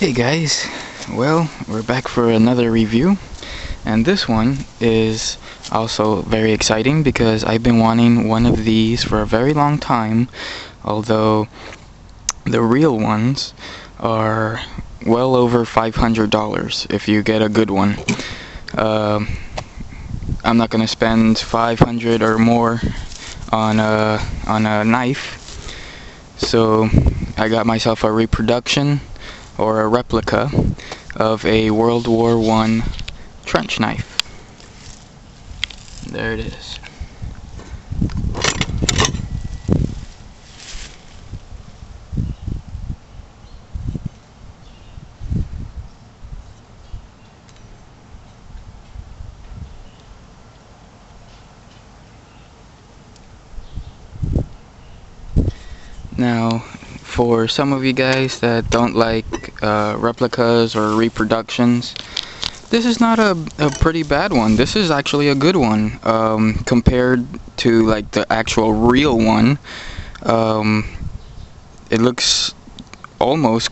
Hey guys, well, we're back for another review, and this one is also very exciting because I've been wanting one of these for a very long time, although the real ones are well over $500 if you get a good one. I'm not gonna spend $500 or more on a knife, so I got myself a reproduction or a replica of a World War I trench knife. There it is. Now, for some of you guys that don't like replicas or reproductions, this is not a pretty bad one. This is actually a good one compared to like the actual real one. It looks almost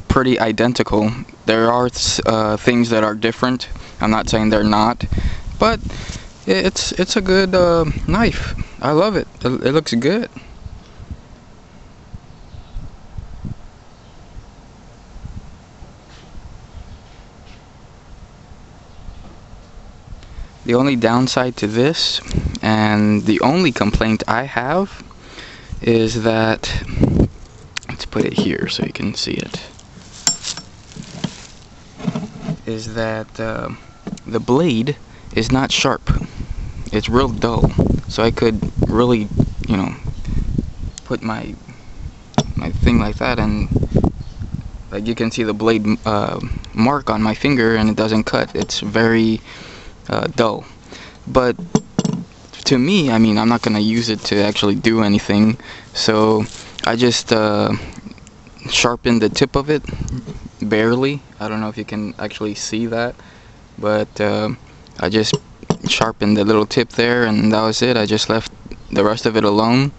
pretty identical. There are things that are different. I'm not saying they're not, but it's a good knife. I love it. It looks good. The only downside to this, and the only complaint I have, is that, let's put it here so you can see it, is that the blade is not sharp. It's real dull. So I could really, put my thing like that, and like you can see the blade mark on my finger, and it doesn't cut. It's very dull. But to me, I mean, I'm not gonna use it to actually do anything, so I just sharpened the tip of it barely. I don't know if you can actually see that, but I just sharpened the little tip there, and that was it. I just left the rest of it alone.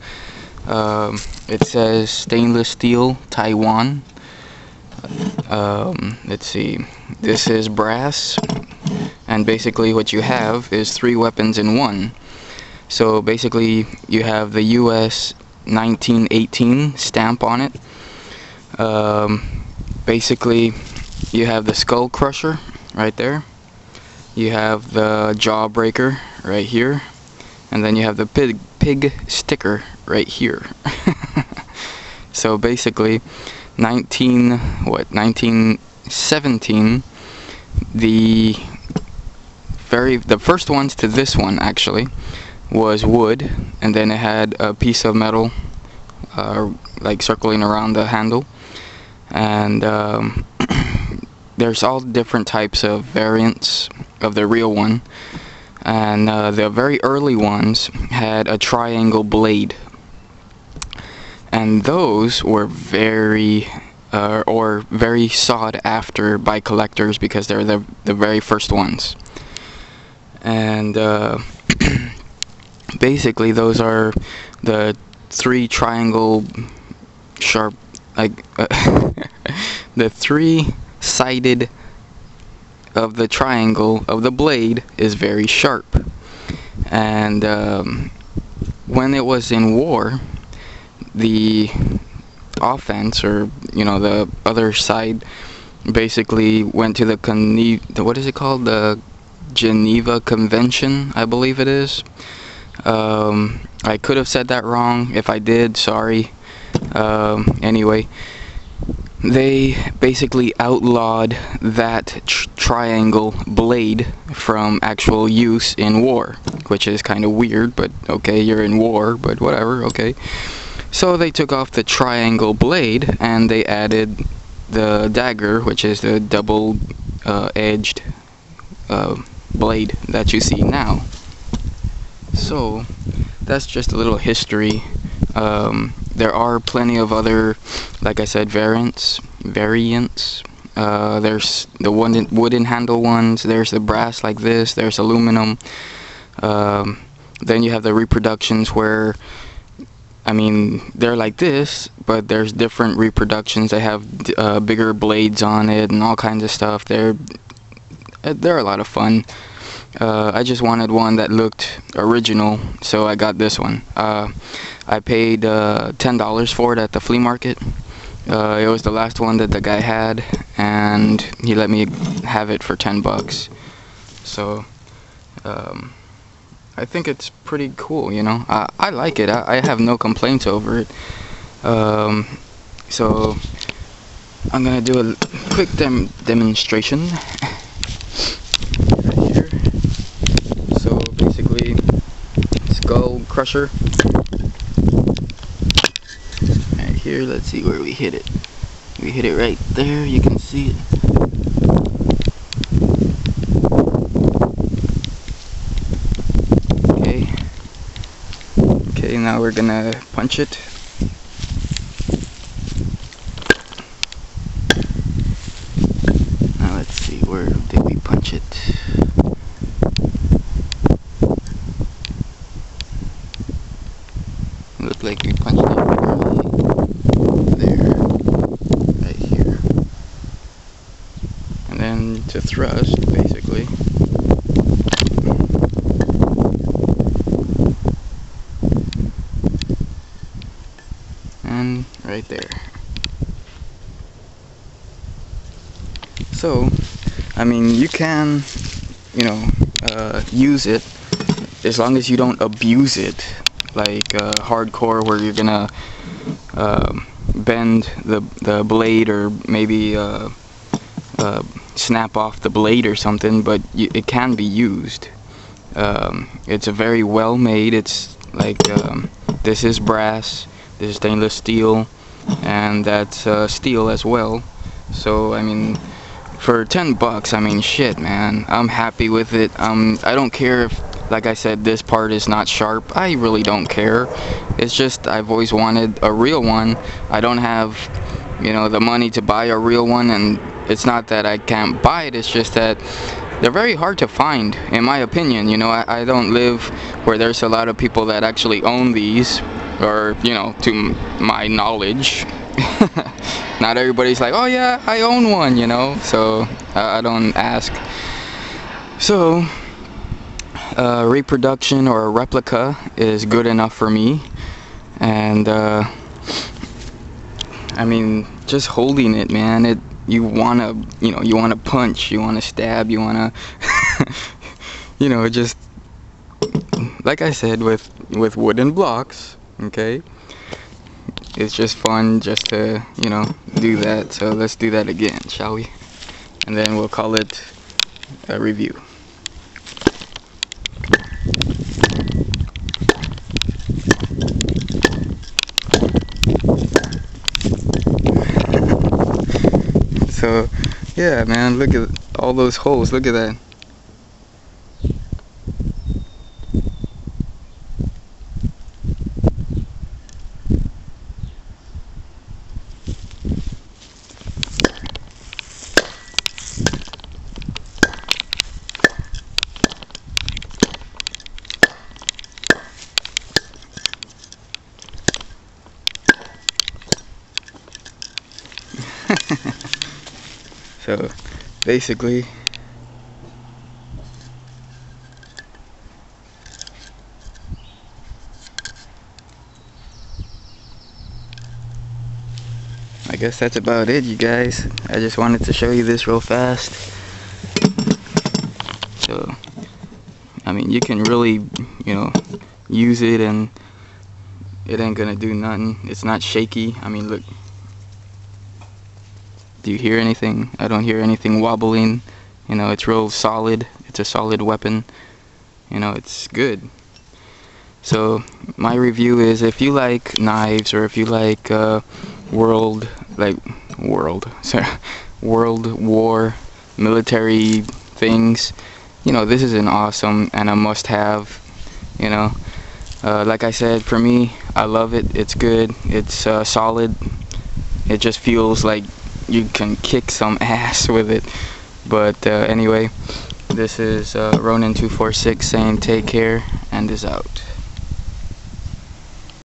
It says stainless steel Taiwan. Let's see, this is brass, and basically what you have is 3 weapons in one. So basically you have the US 1918 stamp on it. Basically you have the skull crusher right there, you have the jawbreaker right here, and then you have the pig sticker right here. So basically 1917, the first ones to this one actually was wood, and then it had a piece of metal like circling around the handle, and there's all different types of variants of the real one, and the very early ones had a triangle blade, and those were very sought after by collectors because they're the very first ones. And basically those are the 3 triangle sharp, like the 3-sided of the triangle of the blade is very sharp. And when it was in war, the offense, or the other side, basically went to the what is it called, the Geneva Convention, I believe it is. I could have said that wrong. If I did, sorry. Anyway, they basically outlawed that triangle blade from actual use in war, which is kind of weird, but okay, you're in war, but whatever, okay. So they took off the triangle blade and they added the dagger, which is the double edged blade that you see now. So that's just a little history. There are plenty of other, like I said, variants. There's the wooden handle ones, there's the brass like this, there's aluminum. Then you have the reproductions where I mean, they're like this, but there's different reproductions. They have bigger blades on it and all kinds of stuff. They're a lot of fun. I just wanted one that looked original, so I got this one. I paid $10 for it at the flea market. It was the last one that the guy had, and he let me have it for 10 bucks. So I think it's pretty cool, you know. I like it. I have no complaints over it. So I'm gonna do a quick demonstration right here. So basically, skull crusher. Right here, let's see where we hit it. We hit it right there, you can see it. Okay, now we're gonna punch it. Now let's see, where did we punch it? It looked like we punched it right there, right here. And then to thrust, basically. And right there. So, I mean, you can, you know, use it as long as you don't abuse it, like hardcore, where you're gonna bend the blade, or maybe snap off the blade or something. But it can be used. It's a very well made. It's like this is brass, this is stainless steel, and that's steel as well. So I mean, for 10 bucks, I mean, shit, man, I'm happy with it. I don't care if, like I said, this part is not sharp. I really don't care. It's just I've always wanted a real one. I don't have, you know, the money to buy a real one, and it's not that I can't buy it, it's just that they're very hard to find, in my opinion. You know, I don't live where there's a lot of people that actually own these, or, you know, to my knowledge. Not everybody's like, oh yeah, I own one, you know, so I don't ask. So reproduction or a replica is good enough for me. And I mean, just holding it, man, you wanna, you know, you wanna punch, you wanna stab, you wanna you know, just like I said, with wooden blocks, okay, it's just fun just to, you know, do that. So let's do that again, shall we? And then we'll call it a review. So yeah, man, look at all those holes, look at that. So basically, I guess that's about it, you guys. I just wanted to show you this real fast. So I mean, you can really, you know, use it and it ain't gonna do nothing. It's not shaky. I mean, look. Do you hear anything? I don't hear anything wobbling. You know, it's real solid. It's a solid weapon. You know, it's good. So my review is, if you like knives, or if you like World War military things, you know, this is an awesome and a must-have. You know, like I said, for me, I love it. It's good. It's solid. It just feels like you can kick some ass with it. But anyway, this is Ronin246 saying take care and is out.